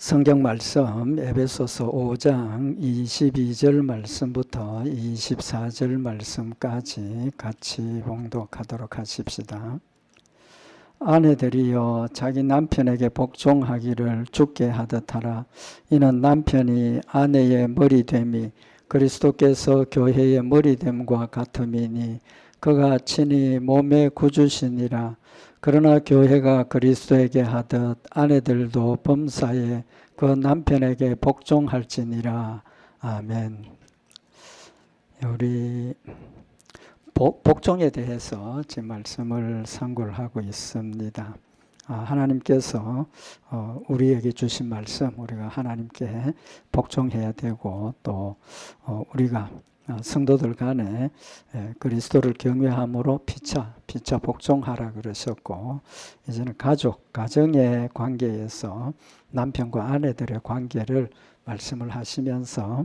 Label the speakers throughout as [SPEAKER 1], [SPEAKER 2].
[SPEAKER 1] 성경 말씀 에베소서 5장 22절 말씀부터 24절 말씀까지 같이 봉독하도록 하십시다. 아내들이여 자기 남편에게 복종하기를 주께 하듯 하라. 이는 남편이 아내의 머리됨이 그리스도께서 교회의 머리됨과 같음이니 그가 친히 몸의 구주시니라. 그러나 교회가 그리스도에게 하듯 아내들도 범사에 그 남편에게 복종할지니라. 아멘. 우리 복종에 대해서 제 말씀을 상고를 하고 있습니다. 하나님께서 우리에게 주신 말씀, 우리가 하나님께 복종해야 되고 또 우리가 성도들 간에 그리스도를 경외함으로 피차 복종하라 그러셨고, 이제는 가정의 관계에서 남편과 아내들의 관계를 말씀을 하시면서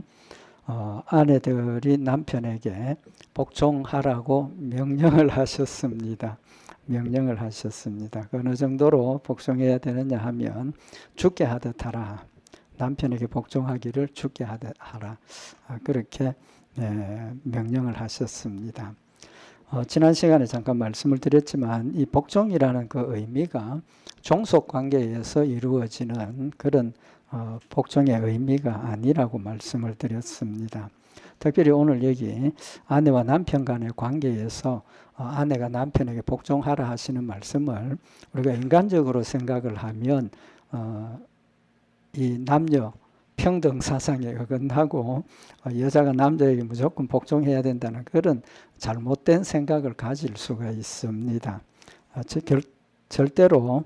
[SPEAKER 1] 아내들이 남편에게 복종하라고 명령을 하셨습니다. 어느 정도로 복종해야 되느냐 하면 주께 하듯 하라. 남편에게 복종하기를 주께 하듯 하라. 그렇게 명령을 하셨습니다. 지난 시간에 잠깐 말씀을 드렸지만 이 복종이라는 그 의미가 종속 관계에서 이루어지는 그런 복종의 의미가 아니라고 말씀을 드렸습니다. 특별히 오늘 여기 아내와 남편 간의 관계에서 아내가 남편에게 복종하라 하시는 말씀을 우리가 인간적으로 생각을 하면 이 남녀 평등 사상에 어긋나고 여자가 남자에게 무조건 복종해야 된다는 그런 잘못된 생각을 가질 수가 있습니다. 절대로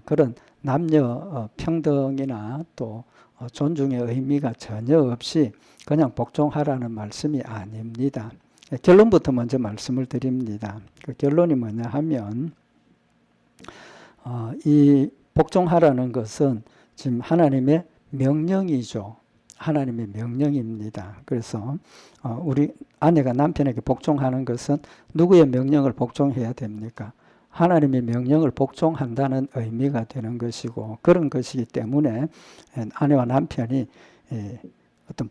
[SPEAKER 1] 그런 남녀 평등이나 또 존중의 의미가 전혀 없이 그냥 복종하라는 말씀이 아닙니다. 결론부터 먼저 말씀을 드립니다. 그 결론이 뭐냐 하면 이 복종하라는 것은 지금 하나님의 명령이죠. 하나님의 명령입니다. 그래서 우리 아내가 남편에게 복종하는 것은 누구의 명령을 복종해야 됩니까? 하나님의 명령을 복종한다는 의미가 되는 것이고, 그런 것이기 때문에 아내와 남편이 어떤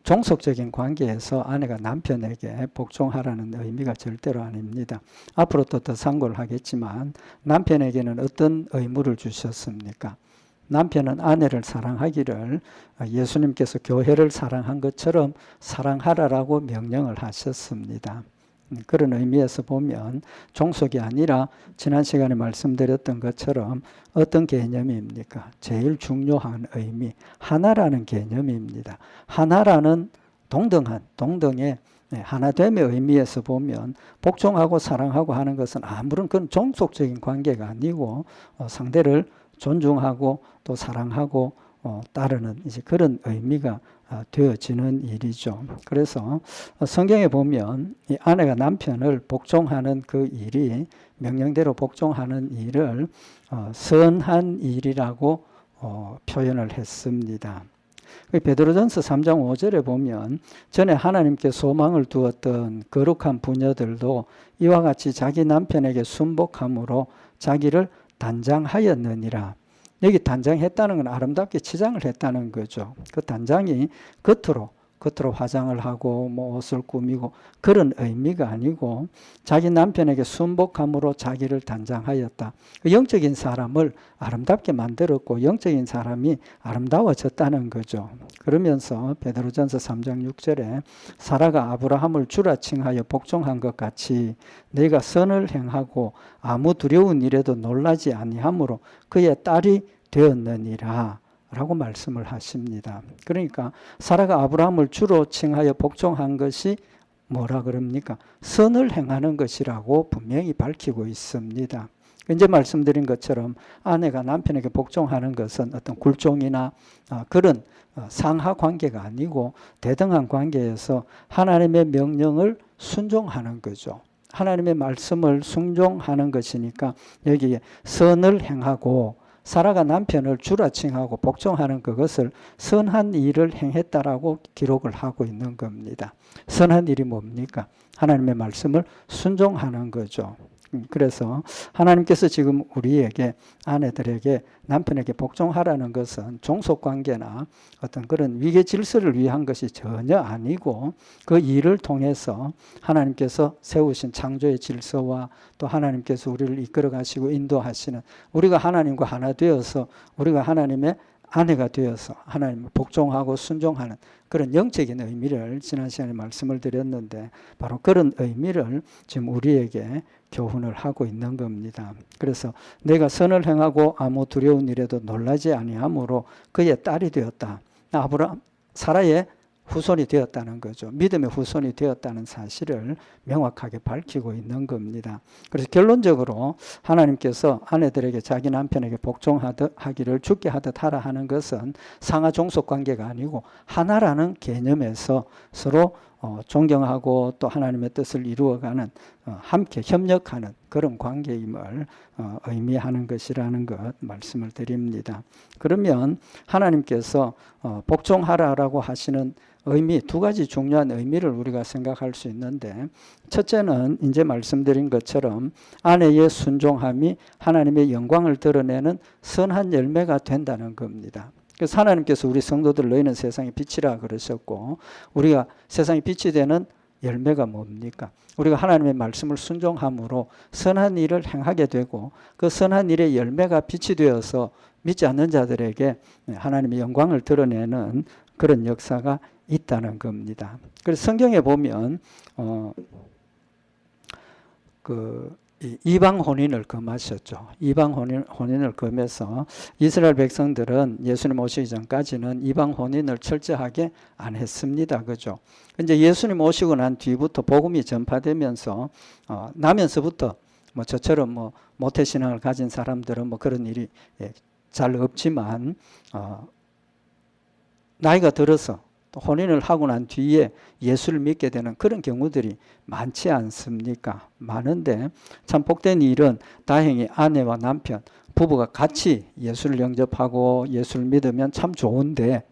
[SPEAKER 1] 종속적인 관계에서 아내가 남편에게 복종하라는 의미가 절대로 아닙니다. 앞으로 또 더 상고를 하겠지만 남편에게는 어떤 의무를 주셨습니까? 남편은 아내를 사랑하기를 예수님께서 교회를 사랑한 것처럼 사랑하라라고 명령을 하셨습니다. 그런 의미에서 보면 종속이 아니라 지난 시간에 말씀드렸던 것처럼 어떤 개념입니까? 제일 중요한 의미, 하나라는 개념입니다. 하나라는 동등의 하나됨의 의미에서 보면 복종하고 사랑하고 하는 것은 아무런 그런 종속적인 관계가 아니고 상대를 존중하고 또 사랑하고 따르는 이제 그런 의미가 되어지는 일이죠. 그래서 성경에 보면 이 아내가 남편을 복종하는 그 일이, 명령대로 복종하는 일을 선한 일이라고 표현을 했습니다. 베드로전서 3장 5절에 보면 전에 하나님께 소망을 두었던 거룩한 부녀들도 이와 같이 자기 남편에게 순복함으로 자기를 단장하였느니라. 여기 단장했다는 건 아름답게 치장을 했다는 거죠. 그 단장이 겉으로 화장을 하고 옷을 꾸미고 그런 의미가 아니고 자기 남편에게 순복함으로 자기를 단장하였다. 영적인 사람을 아름답게 만들었고 영적인 사람이 아름다워졌다는 거죠. 그러면서 베드로전서 3장 6절에 사라가 아브라함을 주라 칭하여 복종한 것 같이 너희가 선을 행하고 아무 두려운 일에도 놀라지 아니하므로 그의 딸이 되었느니라 라고 말씀을 하십니다. 그러니까 사라가 아브라함을 주로 칭하여 복종한 것이 뭐라 그럽니까? 선을 행하는 것이라고 분명히 밝히고 있습니다. 이제 말씀드린 것처럼 아내가 남편에게 복종하는 것은 어떤 굴종이나 그런 상하 관계가 아니고 대등한 관계에서 하나님의 명령을 순종하는 거죠. 하나님의 말씀을 순종하는 것이니까 여기에 선을 행하고 사라가 남편을 주라 칭하고 복종하는 그것을 선한 일을 행했다라고 기록을 하고 있는 겁니다. 선한 일이 뭡니까? 하나님의 말씀을 순종하는 거죠. 그래서 하나님께서 지금 우리에게 아내들에게 남편에게 복종하라는 것은 종속관계나 어떤 그런 위계 질서를 위한 것이 전혀 아니고 그 일을 통해서 하나님께서 세우신 창조의 질서와 또 하나님께서 우리를 이끌어 가시고 인도하시는 우리가 하나님과 하나 되어서 우리가 하나님의 아내가 되어서 하나님을 복종하고 순종하는 그런 영적인 의미를 지난 시간에 말씀을 드렸는데 바로 그런 의미를 지금 우리에게 교훈을 하고 있는 겁니다. 그래서 내가 선을 행하고 아무 두려운 일에도 놀라지 아니하므로 그의 딸이 되었다. 아브라함, 사라의 후손이 되었다는 거죠. 믿음의 후손이 되었다는 사실을 명확하게 밝히고 있는 겁니다. 그래서 결론적으로 하나님께서 아내들에게 자기 남편에게 복종하기를 죽게 하듯 하라 하는 것은 상하 종속 관계가 아니고 하나라는 개념에서 서로 존경하고 또 하나님의 뜻을 이루어가는 함께 협력하는 그런 관계임을 의미하는 것이라는 것 말씀을 드립니다. 그러면 하나님께서 복종하라라고 하시는 의미, 두 가지 중요한 의미를 우리가 생각할 수 있는데 첫째는 이제 말씀드린 것처럼 아내의 순종함이 하나님의 영광을 드러내는 선한 열매가 된다는 겁니다. 그래서 하나님께서 우리 성도들 너희는 세상의 빛이라 그러셨고 우리가 세상의 빛이 되는 열매가 뭡니까? 우리가 하나님의 말씀을 순종함으로 선한 일을 행하게 되고 그 선한 일의 열매가 빛이 되어서 믿지 않는 자들에게 하나님의 영광을 드러내는 그런 역사가 있다는 겁니다. 그래서 성경에 보면 이방 혼인을 금하셨죠. 이방 혼인을 금해서 이스라엘 백성들은 예수님 오시기 전까지는 이방 혼인을 철저하게 안 했습니다. 그죠? 이제 예수님 오시고 난 뒤부터 복음이 전파되면서 나면서부터 뭐 저처럼 뭐 모태신앙을 가진 사람들은 뭐 그런 일이 잘 없지만 나이가 들어서 또 혼인을 하고 난 뒤에 예수를 믿게 되는 그런 경우들이 많지 않습니까? 많은데 참 복된 일은 다행히 아내와 남편, 부부가 같이 예수를 영접하고 예수를 믿으면 참 좋은데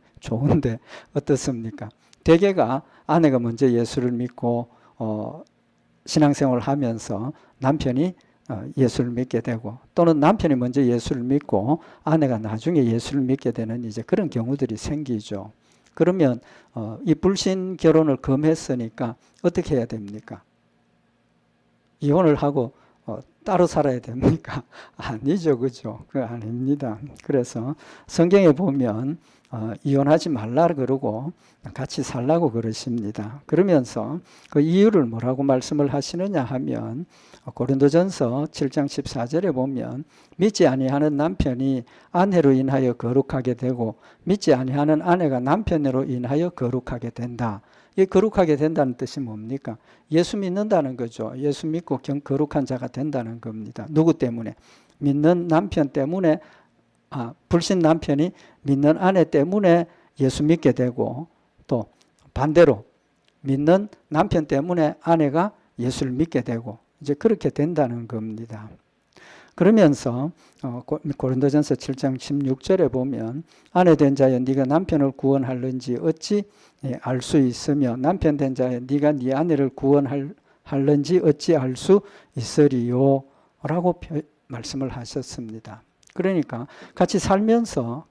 [SPEAKER 1] 어떻습니까? 대개가 아내가 먼저 예수를 믿고 신앙생활을 하면서 남편이 예수를 믿게 되고 또는 남편이 먼저 예수를 믿고 아내가 나중에 예수를 믿게 되는 이제 그런 경우들이 생기죠. 그러면 이 불신 결혼을 금했으니까 어떻게 해야 됩니까? 이혼을 하고 따로 살아야 됩니까? 아니죠, 그죠? 그거 아닙니다. 그래서 성경에 보면 이혼하지 말라 그러고 같이 살라고 그러십니다. 그러면서 그 이유를 뭐라고 말씀을 하시느냐 하면 고린도전서 7장 14절에 보면 믿지 아니하는 남편이 아내로 인하여 거룩하게 되고 믿지 아니하는 아내가 남편으로 인하여 거룩하게 된다. 이 거룩하게 된다는 뜻이 뭡니까? 예수 믿는다는 거죠. 예수 믿고 거룩한 자가 된다는 겁니다. 누구 때문에? 믿는 남편 때문에 불신 남편이 믿는 아내 때문에 예수 믿게 되고 또 반대로 믿는 남편 때문에 아내가 예수를 믿게 되고 이제 그렇게 된다는 겁니다. 그러면서 고린도전서 7장 16절에 보면 아내 된 자여 네가 남편을 구원할는지 어찌 알 수 있으며 남편 된 자여 네가 네 아내를 구원할는지 어찌 알 수 있으리요 라고 말씀을 하셨습니다. 그러니까 같이 살면서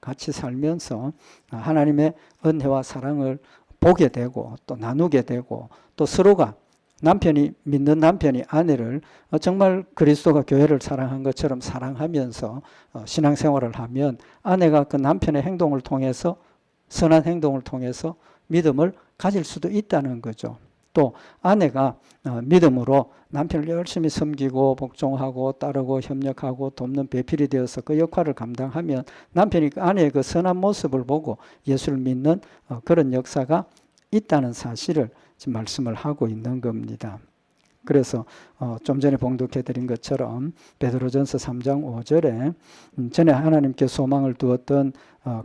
[SPEAKER 1] 하나님의 은혜와 사랑을 보게 되고 또 나누게 되고 또 서로가 믿는 남편이 아내를 정말 그리스도가 교회를 사랑한 것처럼 사랑하면서 신앙생활을 하면 아내가 그 남편의 행동을 통해서 선한 행동을 통해서 믿음을 가질 수도 있다는 거죠. 또 아내가 믿음으로 남편을 열심히 섬기고 복종하고 따르고 협력하고 돕는 배필이 되어서 그 역할을 감당하면 남편이 아내의 그 선한 모습을 보고 예수를 믿는 그런 역사가 있다는 사실을 지금 말씀을 하고 있는 겁니다. 그래서 좀 전에 봉독해드린 것처럼 베드로전서 3장 5절에 전에 하나님께 소망을 두었던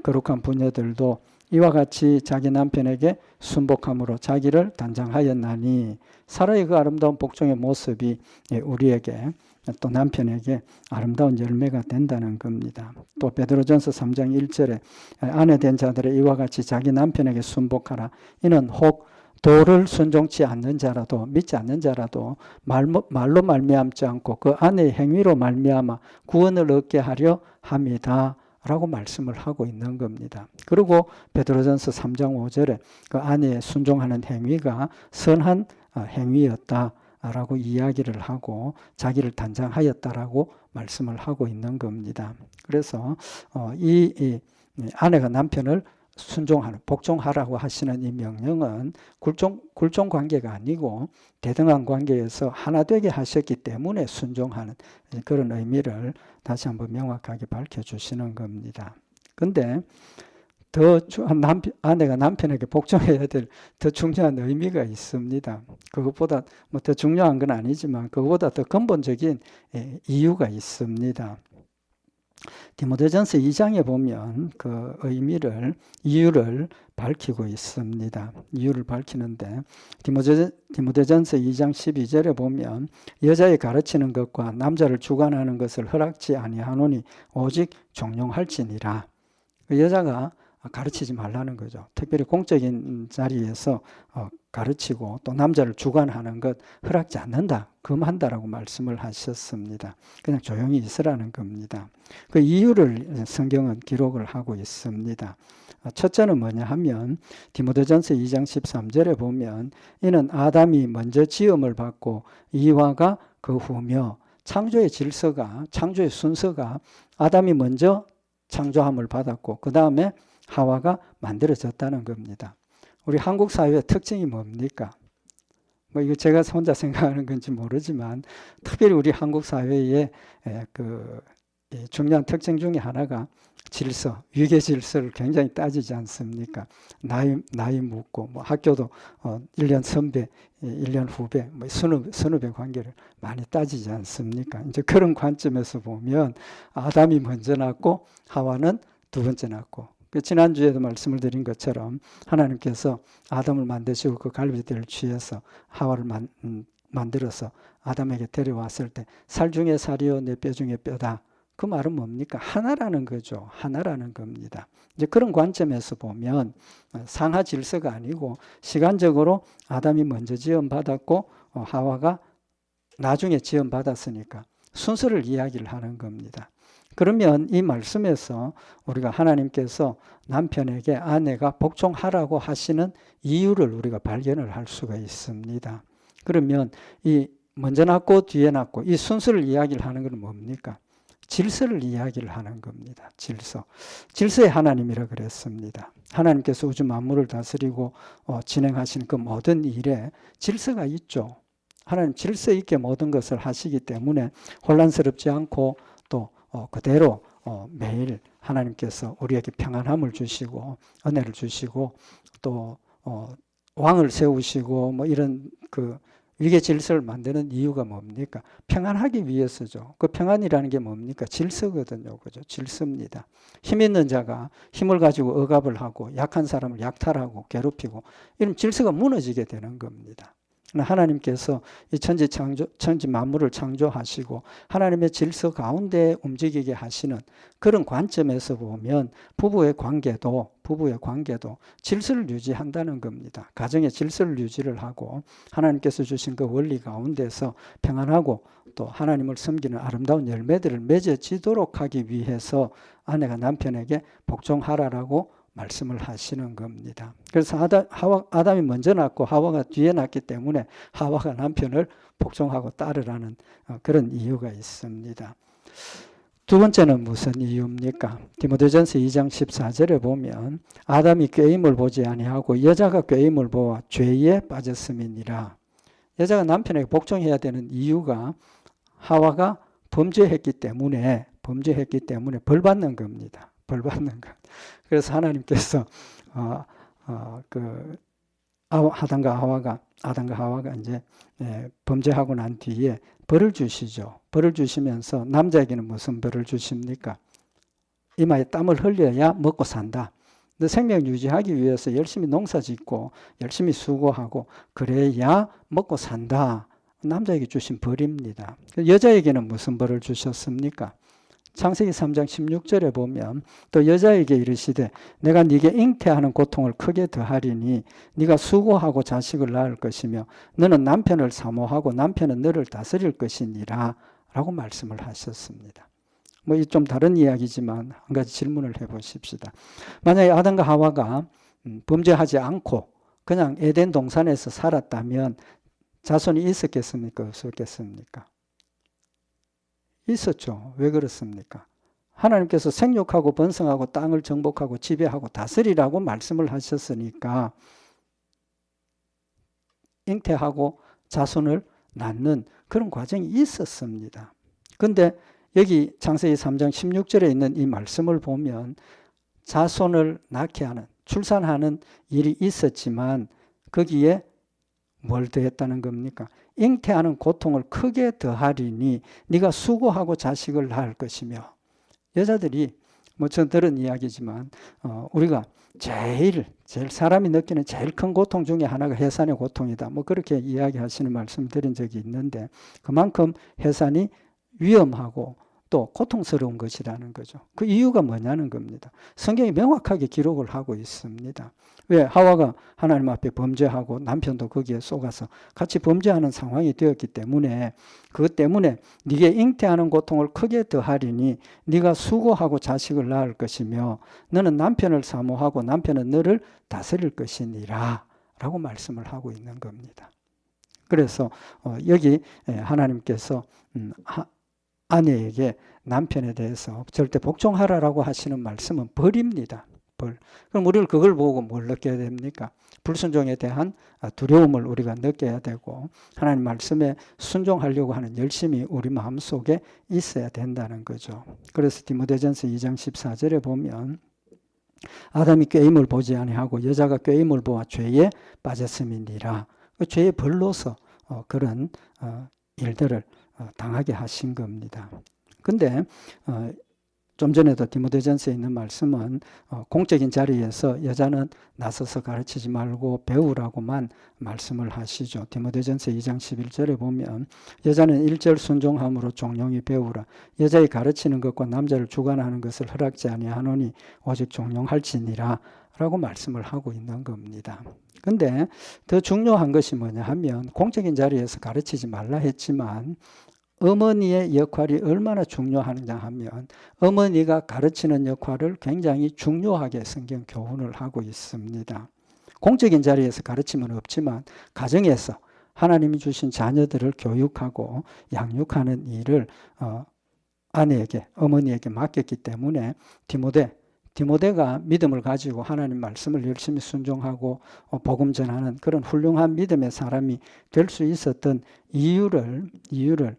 [SPEAKER 1] 거룩한 부녀들도 이와 같이 자기 남편에게 순복함으로 자기를 단장하였나니 사라의 그 아름다운 복종의 모습이 우리에게 또 남편에게 아름다운 열매가 된다는 겁니다. 또 베드로전서 3장 1절에 아내 된 자들의 이와 같이 자기 남편에게 순복하라. 이는 혹 도를 순종치 않는 자라도 믿지 않는 자라도 말로 말미암지 않고 그 안의 행위로 말미암아 구원을 얻게 하려 함이다 라고 말씀을 하고 있는 겁니다. 그리고 베드로전서 3장 5절에 그 안에 순종하는 행위가 선한 행위였다 라고 이야기를 하고 자기를 단장하였다라고 말씀을 하고 있는 겁니다. 그래서 이 아내가 남편을 순종하는, 복종하라고 하시는 이 명령은 굴종 관계가 아니고 대등한 관계에서 하나 되게 하셨기 때문에 순종하는 그런 의미를 다시 한번 명확하게 밝혀주시는 겁니다. 근데 아내가 남편에게 복종해야 될 더 중요한 의미가 있습니다. 그것보다 더 중요한 건 아니지만 그것보다 더 근본적인 이유가 있습니다. 디모데전서 2장에 보면 그 이유를 밝히고 있습니다. 이유를 밝히는데 디모데전서 2장 12절에 보면 여자의 가르치는 것과 남자를 주관하는 것을 허락지 아니하노니 오직 종용할지니라. 여자가 가르치지 말라는 거죠. 특별히 공적인 자리에서 가르치고 또 남자를 주관하는 것 허락지 않는다, 금한다라고 말씀을 하셨습니다. 그냥 조용히 있으라는 겁니다. 그 이유를 성경은 기록을 하고 있습니다. 첫째는 뭐냐 하면 디모데전서 2장 13절에 보면 이는 아담이 먼저 지음을 받고 이와가 그 후며 창조의 질서가, 창조의 순서가 아담이 먼저 창조함을 받았고 그 다음에 하와가 만들어졌다는 겁니다. 우리 한국 사회의 특징이 뭡니까? 이거 제가 혼자 생각하는 건지 모르지만 특별히 우리 한국 사회의 그 중요한 특징 중에 하나가 질서, 위계 질서를 굉장히 따지지 않습니까? 나이 묻고 학교도 1년 선배, 1년 후배, 선후배 관계를 많이 따지지 않습니까? 이제 그런 관점에서 보면 아담이 먼저 낳고 하와는 두 번째 낳고, 지난주에도 말씀을 드린 것처럼 하나님께서 아담을 만드시고 그 갈비뼈를 취해서 하와를 만들어서 아담에게 데려왔을 때 살 중에 살이요 내 뼈 중에 뼈다. 그 말은 뭡니까? 하나라는 거죠. 하나라는 겁니다. 이제 그런 관점에서 보면 상하 질서가 아니고 시간적으로 아담이 먼저 지음받았고 하와가 나중에 지음받았으니까 순서를 이야기를 하는 겁니다. 그러면 이 말씀에서 우리가 하나님께서 남편에게 아내가 복종하라고 하시는 이유를 우리가 발견을 할 수가 있습니다. 그러면 이 먼저 낳고 뒤에 낳고 이 순서를 이야기를 하는 건 뭡니까? 질서를 이야기를 하는 겁니다. 질서의 하나님이라 그랬습니다. 하나님께서 우주 만물을 다스리고 진행하시는 그 모든 일에 질서가 있죠. 하나님 질서 있게 모든 것을 하시기 때문에 혼란스럽지 않고 또 그대로 매일 하나님께서 우리에게 평안함을 주시고 은혜를 주시고 또 왕을 세우시고 이런 그 위계 질서를 만드는 이유가 뭡니까? 평안하기 위해서죠. 그 평안이라는 게 뭡니까? 질서거든요. 그죠? 질서입니다. 힘 있는 자가 힘을 가지고 억압을 하고 약한 사람을 약탈하고 괴롭히고 이런 질서가 무너지게 되는 겁니다. 하나님께서 이 천지 만물을 창조하시고 하나님의 질서 가운데 움직이게 하시는 그런 관점에서 보면 부부의 관계도 질서를 유지한다는 겁니다. 가정의 질서를 유지를 하고 하나님께서 주신 그 원리 가운데서 평안하고 또 하나님을 섬기는 아름다운 열매들을 맺어지도록 하기 위해서 아내가 남편에게 복종하라라고 말씀을 하시는 겁니다. 그래서 아담이 먼저 낳고 하와가 뒤에 낳기 때문에 하와가 남편을 복종하고 따르라는 그런 이유가 있습니다. 두 번째는 무슨 이유입니까? 디모데전서 2장 14절에 보면 아담이 꾀임을 보지 아니하고 여자가 꾀임을 보아 죄에 빠졌음이니라. 여자가 남편에게 복종해야 되는 이유가 하와가 범죄했기 때문에 벌 받는 겁니다. 벌 받는 것. 그래서 하나님께서 아담과 하와가 이제 범죄하고 난 뒤에 벌을 주시죠. 벌을 주시면서 남자에게는 무슨 벌을 주십니까? 이마에 땀을 흘려야 먹고 산다. 근데 생명 유지하기 위해서 열심히 농사 짓고 열심히 수고하고 그래야 먹고 산다. 남자에게 주신 벌입니다. 여자에게는 무슨 벌을 주셨습니까? 창세기 3장 16절에 보면 또 여자에게 이르시되 내가 네게 잉태하는 고통을 크게 더하리니 네가 수고하고 자식을 낳을 것이며 너는 남편을 사모하고 남편은 너를 다스릴 것이니라 라고 말씀을 하셨습니다. 뭐 이 좀 다른 이야기지만 한 가지 질문을 해보십시다. 만약에 아담과 하와가 범죄하지 않고 그냥 에덴 동산에서 살았다면 자손이 있었겠습니까? 없었겠습니까? 있었죠. 왜 그렇습니까? 하나님께서 생육하고 번성하고 땅을 정복하고 지배하고 다스리라고 말씀을 하셨으니까 잉태하고 자손을 낳는 그런 과정이 있었습니다. 그런데 여기 창세기 3장 16절에 있는 이 말씀을 보면 자손을 낳게 하는, 출산하는 일이 있었지만 거기에 뭘 더했다는 겁니까? 잉태하는 고통을 크게 더하리니 네가 수고하고 자식을 낳을 것이며, 여자들이 뭐 전 들은 이야기지만 우리가 제일 사람이 느끼는 제일 큰 고통 중에 하나가 해산의 고통이다. 뭐 그렇게 이야기하시는 말씀 드린 적이 있는데 그만큼 해산이 위험하고 또 고통스러운 것이라는 거죠. 그 이유가 뭐냐는 겁니다. 성경이 명확하게 기록을 하고 있습니다. 왜? 하와가 하나님 앞에 범죄하고 남편도 거기에 속아서 같이 범죄하는 상황이 되었기 때문에 그것 때문에 네게 잉태하는 고통을 크게 더하리니 네가 수고하고 자식을 낳을 것이며 너는 남편을 사모하고 남편은 너를 다스릴 것이니라 라고 말씀을 하고 있는 겁니다. 그래서 여기 하나님께서 아내에게 남편에 대해서 절대 복종하라라고 하시는 말씀은 벌입니다. 벌. 그럼 우리는 그걸 보고 뭘 느껴야 됩니까? 불순종에 대한 두려움을 우리가 느껴야 되고 하나님 말씀에 순종하려고 하는 열심이 우리 마음속에 있어야 된다는 거죠. 그래서 디모데전서 2장 14절에 보면 아담이 꾀임을 보지 아니하고 여자가 꾀임을 보아 죄에 빠졌음이니라. 그 죄의 벌로서 그런 일들을 당하게 하신 겁니다. 근데 좀 전에도 디모데전서에 있는 말씀은 공적인 자리에서 여자는 나서서 가르치지 말고 배우라고만 말씀을 하시죠. 디모데전서 2장 11절에 보면 여자는 1절 순종함으로 종용히 배우라. 여자의 가르치는 것과 남자를 주관하는 것을 허락지 아니하노니 오직 종용할지니라 라고 말씀을 하고 있는 겁니다. 근데 더 중요한 것이 뭐냐 하면 공적인 자리에서 가르치지 말라 했지만 어머니의 역할이 얼마나 중요하느냐 하면 어머니가 가르치는 역할을 굉장히 중요하게 성경 교훈을 하고 있습니다. 공적인 자리에서 가르침은 없지만 가정에서 하나님이 주신 자녀들을 교육하고 양육하는 일을 아내에게, 어머니에게 맡겼기 때문에 디모데가 믿음을 가지고 하나님 말씀을 열심히 순종하고 복음 전하는 그런 훌륭한 믿음의 사람이 될 수 있었던 이유를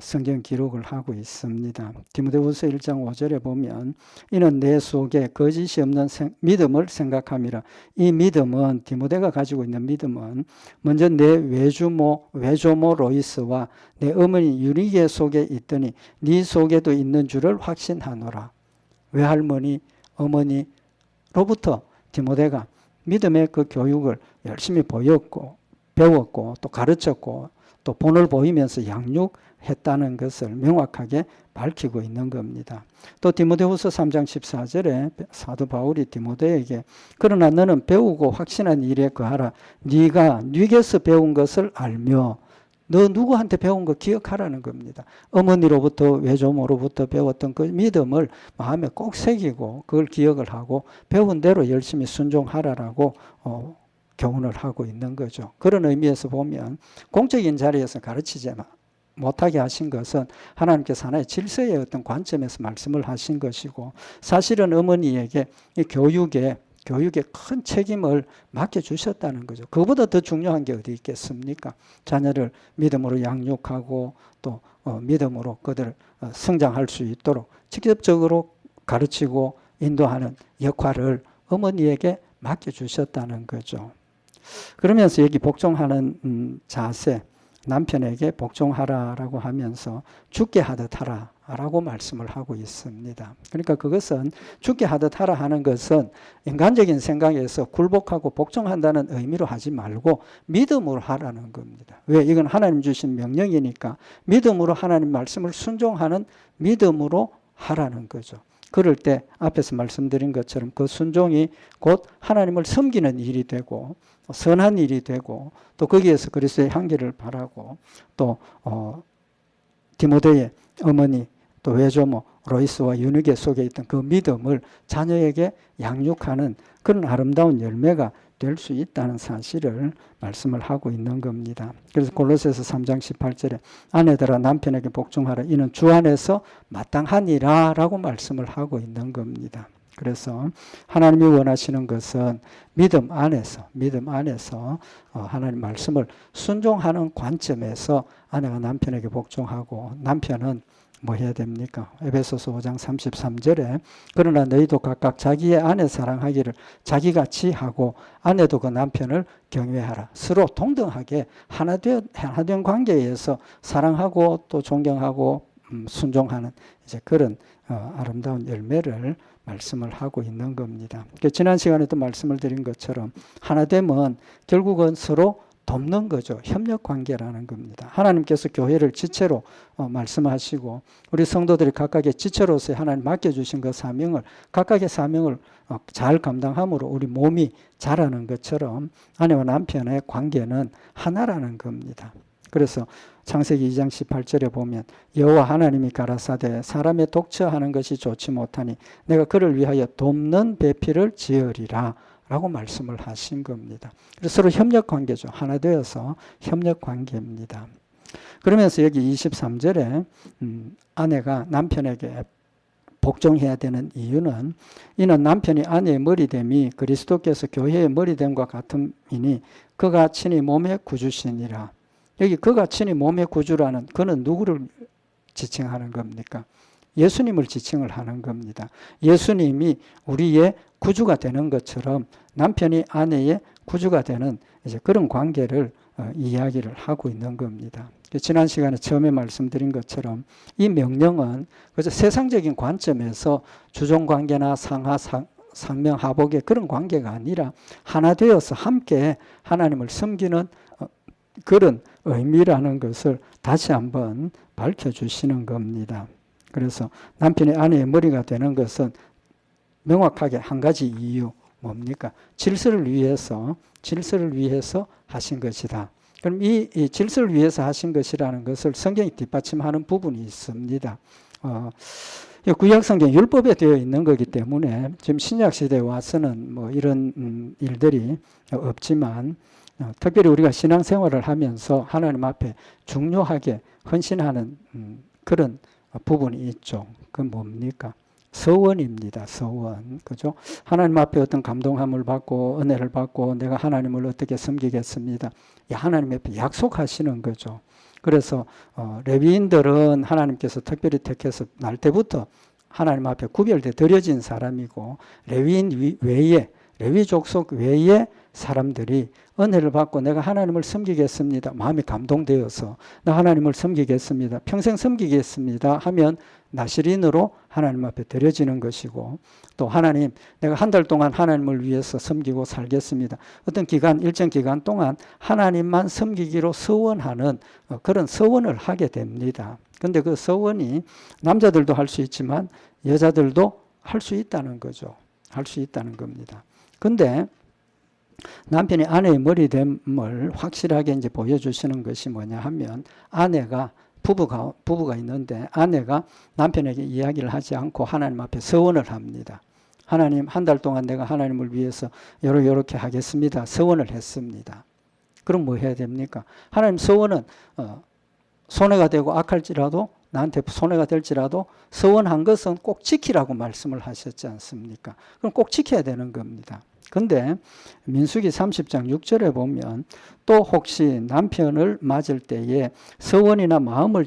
[SPEAKER 1] 성경 기록을 하고 있습니다. 디모데후서 1장 5절에 보면 이는 내 속에 거짓이 없는 믿음을 생각함이라. 이 믿음은 디모데가 가지고 있는 믿음은 먼저 내 외조모 로이스와 내 어머니 유리게 속에 있더니 네 속에도 있는 줄을 확신하노라. 외할머니 어머니로부터 디모데가 믿음의 그 교육을 열심히 배웠고 또 가르쳤고 또 본을 보이면서 양육했다는 것을 명확하게 밝히고 있는 겁니다. 또 디모데후서 3장 14절에 사도 바울이 디모데에게 그러나 너는 배우고 확신한 일에 거하라. 네가 네게서 배운 것을 알며 너 누구한테 배운 거 기억하라는 겁니다. 어머니로부터 외조모로부터 배웠던 그 믿음을 마음에 꼭 새기고 그걸 기억을 하고 배운 대로 열심히 순종하라라고 교훈을 하고 있는 거죠. 그런 의미에서 보면 공적인 자리에서 가르치지 못하게 하신 것은 하나님께서 하나의 질서의 어떤 관점에서 말씀을 하신 것이고 사실은 어머니에게 이 교육에 큰 책임을 맡겨주셨다는 거죠. 그보다 더 중요한 게 어디 있겠습니까? 자녀를 믿음으로 양육하고 또 믿음으로 그들을 성장할 수 있도록 직접적으로 가르치고 인도하는 역할을 어머니에게 맡겨주셨다는 거죠. 그러면서 여기 복종하는 자세, 남편에게 복종하라라고 하면서 죽게 하듯 하라라고 말씀을 하고 있습니다. 그러니까 그것은 죽게 하듯 하라 하는 것은 인간적인 생각에서 굴복하고 복종한다는 의미로 하지 말고 믿음으로 하라는 겁니다. 왜? 이건 하나님 주신 명령이니까 믿음으로 하나님 말씀을 순종하는 믿음으로 하라는 거죠. 그럴 때 앞에서 말씀드린 것처럼 그 순종이 곧 하나님을 섬기는 일이 되고 선한 일이 되고 또 거기에서 그리스도의 향기를 바라고 또 디모데의 어머니 또 외조모 로이스와 유니게 속에 있던 그 믿음을 자녀에게 양육하는 그런 아름다운 열매가 될 수 있다는 사실을 말씀을 하고 있는 겁니다. 그래서 골로새서 3장 18절에 아내들아 남편에게 복종하라 이는 주 안에서 마땅하니라 라고 말씀을 하고 있는 겁니다. 그래서 하나님이 원하시는 것은 믿음 안에서 하나님 말씀을 순종하는 관점에서 아내가 남편에게 복종하고 남편은 뭐 해야 됩니까? 에베소서 5장 33절에 그러나 너희도 각각 자기의 아내 사랑하기를 자기같이 하고 아내도 그 남편을 경외하라. 서로 동등하게 하나된 관계에서 사랑하고 또 존경하고 순종하는 이제 그런 아름다운 열매를 말씀을 하고 있는 겁니다. 지난 시간에도 말씀을 드린 것처럼 하나됨은 결국은 서로 돕는 거죠. 협력관계라는 겁니다. 하나님께서 교회를 지체로 말씀하시고 우리 성도들이 각각의 지체로서 하나님 맡겨주신 그 사명을 각각의 사명을 잘 감당함으로 우리 몸이 자라는 것처럼 아내와 남편의 관계는 하나라는 겁니다. 그래서 창세기 2장 18절에 보면 여호와 하나님이 가라사대 사람의 독처하는 것이 좋지 못하니 내가 그를 위하여 돕는 배필을 지으리라 라고 말씀을 하신 겁니다. 그래서 서로 협력관계죠. 하나 되어서 협력관계입니다. 그러면서 여기 23절에 아내가 남편에게 복종해야 되는 이유는 이는 남편이 아내의 머리됨이 그리스도께서 교회의 머리됨과 같음이니 그가 친히 몸의 구주시니라. 여기 그가 친히 몸의 구주라는 그는 누구를 지칭하는 겁니까? 예수님을 지칭을 하는 겁니다. 예수님이 우리의 구주가 되는 것처럼 남편이 아내의 구주가 되는 이제 그런 관계를 이야기를 하고 있는 겁니다. 지난 시간에 처음에 말씀드린 것처럼 이 명령은 그저 세상적인 관점에서 주종관계나 상하, 상명, 하복의 그런 관계가 아니라 하나 되어서 함께 하나님을 섬기는 그런 의미라는 것을 다시 한번 밝혀주시는 겁니다. 그래서 남편이 아내의 머리가 되는 것은 명확하게 한 가지 이유 뭡니까? 질서를 위해서 하신 것이다. 그럼 이 질서를 위해서 하신 것이라는 것을 성경이 뒷받침하는 부분이 있습니다. 구약 성경 율법에 되어 있는 거기 때문에 지금 신약 시대에 와서는 뭐 이런 일들이 없지만 특별히 우리가 신앙생활을 하면서 하나님 앞에 중요하게 헌신하는 그런 부분이 있죠. 그건 뭡니까? 서원입니다. 서원. 그죠? 하나님 앞에 어떤 감동함을 받고 은혜를 받고 내가 하나님을 어떻게 섬기겠습니다. 하나님 앞에 약속하시는 거죠. 그래서 레위인들은 하나님께서 특별히 택해서 날 때부터 하나님 앞에 구별돼 드려진 사람이고 레위인 외에 레위 족속 외에 사람들이 은혜를 받고 내가 하나님을 섬기겠습니다. 마음이 감동되어서 나 하나님을 섬기겠습니다. 평생 섬기겠습니다 하면 나시린으로 하나님 앞에 드려지는 것이고 또 하나님 내가 한 달 동안 하나님을 위해서 섬기고 살겠습니다. 어떤 기간 일정 기간 동안 하나님만 섬기기로 서원하는 그런 서원을 하게 됩니다. 그런데 그 서원이 남자들도 할 수 있지만 여자들도 할 수 있다는 거죠. 할 수 있다는 겁니다. 근데 남편이 아내의 머리됨을 확실하게 이제 보여주시는 것이 뭐냐 하면 아내가 부부가 있는데 아내가 남편에게 이야기를 하지 않고 하나님 앞에 서원을 합니다. 하나님 한 달 동안 내가 하나님을 위해서 요렇게 하겠습니다. 서원을 했습니다. 그럼 뭐 해야 됩니까? 하나님 서원은 손해가 되고 악할지라도 나한테 손해가 될지라도 서원한 것은 꼭 지키라고 말씀을 하셨지 않습니까? 그럼 꼭 지켜야 되는 겁니다. 근데 민수기 30장 6절에 보면 또 혹시 남편을 맞을 때에 서원이나 마음을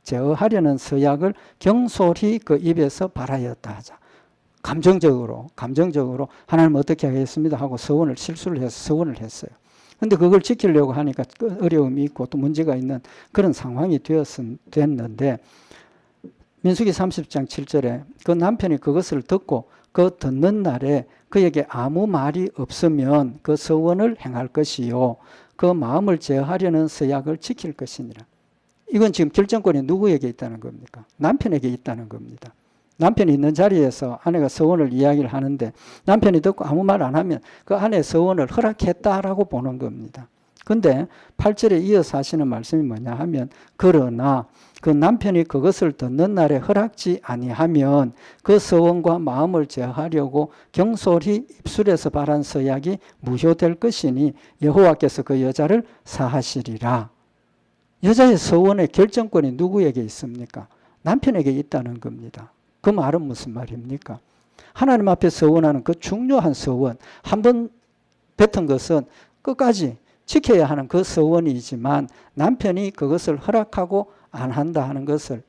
[SPEAKER 1] 제어하려는 서약을 경솔히 그 입에서 발하였다 하자. 감정적으로 하나님 어떻게 하겠습니다 하고 실수를 해서 서원을 했어요. 근데 그걸 지키려고 하니까 어려움이 있고 또 문제가 있는 그런 상황이 됐는데 민수기 30장 7절에 그 남편이 그것을 듣고 그 듣는 날에 그에게 아무 말이 없으면 그 서원을 행할 것이요 그 마음을 제어하려는 서약을 지킬 것이니라. 이건 지금 결정권이 누구에게 있다는 겁니까? 남편에게 있다는 겁니다. 남편이 있는 자리에서 아내가 서원을 이야기를 하는데 남편이 듣고 아무 말 안 하면 그 아내의 서원을 허락했다라고 보는 겁니다. 근데 8절에 이어서 하시는 말씀이 뭐냐 하면 그러나 그 남편이 그것을 듣는 날에 허락지 아니하면 그 서원과 마음을 제어하려고 경솔히 입술에서 발한 서약이 무효될 것이니 여호와께서 그 여자를 사하시리라. 여자의 서원의 결정권이 누구에게 있습니까? 남편에게 있다는 겁니다. 그 말은 무슨 말입니까? 하나님 앞에 서원하는 그 중요한 서원, 한번 뱉은 것은 끝까지 지켜야 하는 그 서원이지만 남편이 그것을 허락하고 안 한다 하는 것을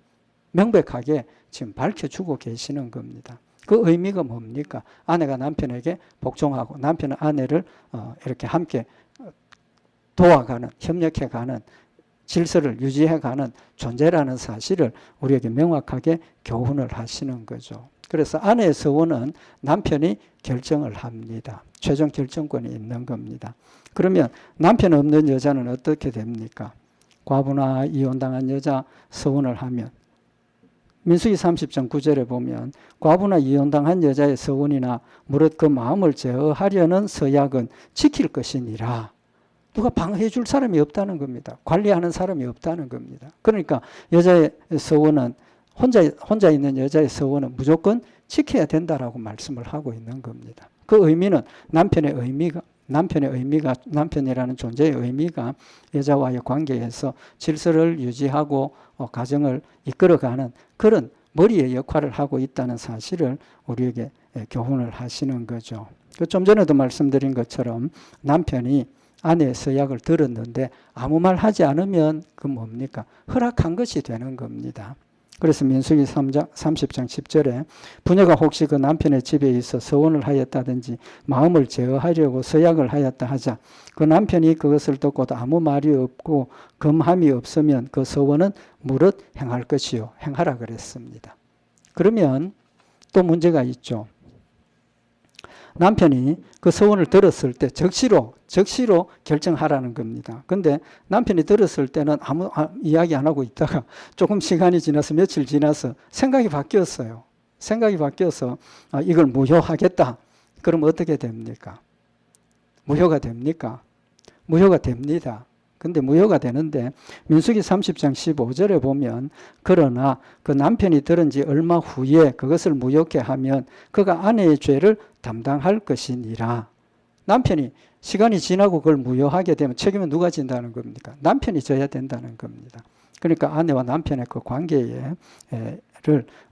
[SPEAKER 1] 명백하게 지금 밝혀주고 계시는 겁니다. 그 의미가 뭡니까? 아내가 남편에게 복종하고 남편은 아내를 이렇게 함께 도와가는, 협력해가는, 질서를 유지해가는 존재라는 사실을 우리에게 명확하게 교훈을 하시는 거죠. 그래서 아내의 서원은 남편이 결정을 합니다. 최종 결정권이 있는 겁니다. 그러면 남편 없는 여자는 어떻게 됩니까? 과부나 이혼당한 여자 서원을 하면 민수기 30장 9절에 보면 과부나 이혼당한 여자의 서원이나 무릇 그 마음을 제어하려는 서약은 지킬 것이니라. 누가 방해해 줄 사람이 없다는 겁니다. 관리하는 사람이 없다는 겁니다. 그러니까 여자의 서원은 혼자 있는 여자의 서원은 무조건 지켜야 된다라고 말씀을 하고 있는 겁니다. 그 의미는 남편이라는 존재의 의미가 여자와의 관계에서 질서를 유지하고 가정을 이끌어가는 그런 머리의 역할을 하고 있다는 사실을 우리에게 교훈을 하시는 거죠. 좀 전에도 말씀드린 것처럼 남편이 아내의 서약을 들었는데 아무 말 하지 않으면 그 뭡니까? 허락한 것이 되는 겁니다. 그래서 민수기 30장 10절에 부녀가 혹시 그 남편의 집에 있어 서원을 하였다든지 마음을 제어하려고 서약을 하였다 하자 그 남편이 그것을 듣고도 아무 말이 없고 금함이 없으면 그 서원은 무릇 행할 것이요 행하라 그랬습니다. 그러면 또 문제가 있죠. 남편이 그 서원을 들었을 때 적시로 결정하라는 겁니다. 근데 남편이 들었을 때는 아무 이야기 안 하고 있다가 조금 시간이 지나서 며칠 지나서 생각이 바뀌었어요. 생각이 바뀌어서 이걸 무효하겠다. 그럼 어떻게 됩니까? 무효가 됩니까? 무효가 됩니다. 근데 무효가 되는데 민수기 30장 15절에 보면 그러나 그 남편이 들은 지 얼마 후에 그것을 무효케 하면 그가 아내의 죄를 담당할 것이니라. 남편이 시간이 지나고 그걸 무효하게 되면 책임은 누가 진다는 겁니까? 남편이 져야 된다는 겁니다. 그러니까 아내와 남편의 그 관계를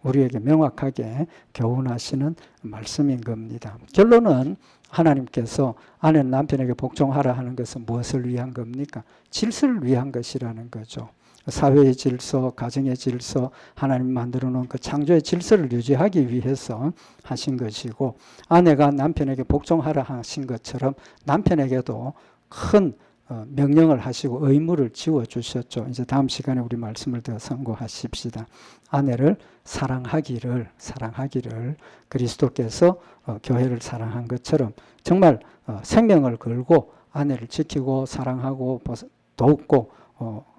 [SPEAKER 1] 우리에게 명확하게 교훈하시는 말씀인 겁니다. 결론은 하나님께서 아내는 남편에게 복종하라 하는 것은 무엇을 위한 겁니까? 질서를 위한 것이라는 거죠. 사회의 질서, 가정의 질서, 하나님 만들어 놓은 그 창조의 질서를 유지하기 위해서 하신 것이고 아내가 남편에게 복종하라 하신 것처럼 남편에게도 큰 명령을 하시고 의무를 지워주셨죠. 이제 다음 시간에 우리 말씀을 더 선고하십시다. 아내를 사랑하기를 그리스도께서 교회를 사랑한 것처럼 정말 생명을 걸고 아내를 지키고 사랑하고 돕고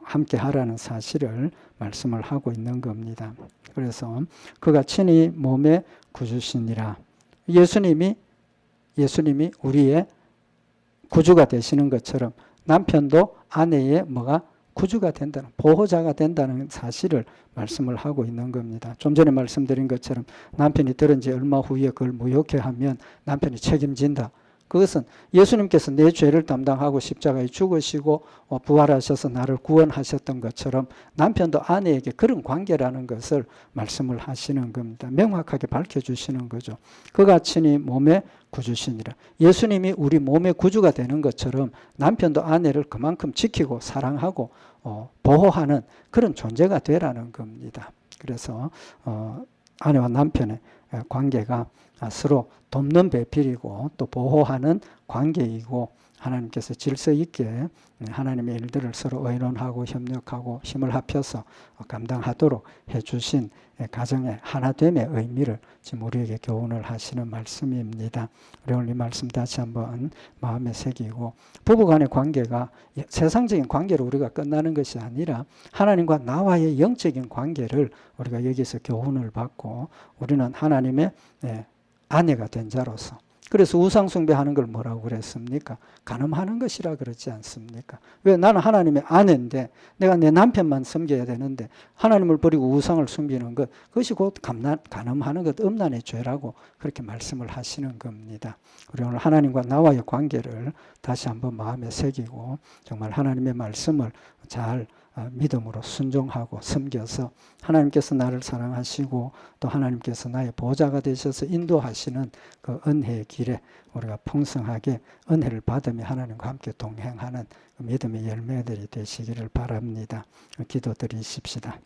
[SPEAKER 1] 함께 하라는 사실을 말씀을 하고 있는 겁니다. 그래서 그가 친히 몸의 구주시니라. 예수님이 우리의 구주가 되시는 것처럼 남편도 아내의 뭐가 구주가 된다는, 보호자가 된다는 사실을 말씀을 하고 있는 겁니다. 좀 전에 말씀드린 것처럼 남편이 들은 지 얼마 후에 그걸 무효케 하면 남편이 책임진다. 그것은 예수님께서 내 죄를 담당하고 십자가에 죽으시고 부활하셔서 나를 구원하셨던 것처럼 남편도 아내에게 그런 관계라는 것을 말씀을 하시는 겁니다. 명확하게 밝혀주시는 거죠. 그가 친히 몸의 구주시니라. 예수님이 우리 몸의 구주가 되는 것처럼 남편도 아내를 그만큼 지키고 사랑하고 보호하는 그런 존재가 되라는 겁니다. 그래서 아내와 남편의 관계가 서로 돕는 배필이고 또 보호하는 관계이고 하나님께서 질서 있게 하나님의 일들을 서로 의논하고 협력하고 힘을 합해서 감당하도록 해주신 가정의 하나됨의 의미를 지금 우리에게 교훈을 하시는 말씀입니다. 우리 오늘 이 말씀 다시 한번 마음에 새기고 부부간의 관계가 세상적인 관계로 우리가 끝나는 것이 아니라 하나님과 나와의 영적인 관계를 우리가 여기서 교훈을 받고 우리는 하나님의 아내가 된 자로서 그래서 우상 숭배하는 걸 뭐라고 그랬습니까? 간음하는 것이라 그러지 않습니까? 왜? 나는 하나님의 아내인데 내가 내 남편만 섬겨야 되는데 하나님을 버리고 우상을 숨기는 것 그것이 곧 간음하는 것 음란의 죄라고 그렇게 말씀을 하시는 겁니다. 우리 오늘 하나님과 나와의 관계를 다시 한번 마음에 새기고 정말 하나님의 말씀을 잘 믿음으로 순종하고 섬겨서 하나님께서 나를 사랑하시고 또 하나님께서 나의 보호자가 되셔서 인도하시는 그 은혜의 길에 우리가 풍성하게 은혜를 받으며 하나님과 함께 동행하는 그 믿음의 열매들이 되시기를 바랍니다. 기도드리십시다.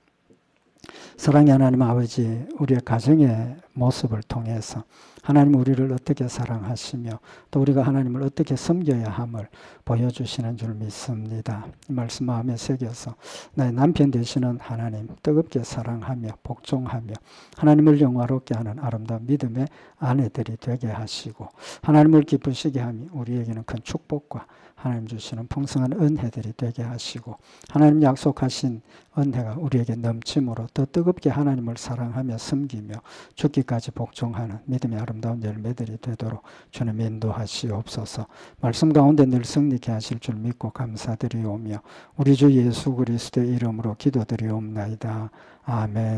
[SPEAKER 1] 사랑의 하나님 아버지, 우리의 가정의 모습을 통해서 하나님 우리를 어떻게 사랑하시며 또 우리가 하나님을 어떻게 섬겨야 함을 보여주시는 줄 믿습니다. 이 말씀 마음에 새겨서 나의 남편 되시는 하나님 뜨겁게 사랑하며 복종하며 하나님을 영화롭게 하는 아름다운 믿음의 아내들이 되게 하시고 하나님을 기쁘시게 하며 우리에게는 큰 축복과 하나님 주시는 풍성한 은혜들이 되게 하시고 하나님 약속하신 은혜가 우리에게 넘침으로 더 뜨겁게 하나님을 사랑하며 섬기며 죽기까지 복종하는 믿음의 아름다운 열매들이 되도록 주님 인도하시옵소서. 말씀 가운데 늘 승리케 하실 줄 믿고 감사드리오며 우리 주 예수 그리스도의 이름으로 기도드리옵나이다. 아멘.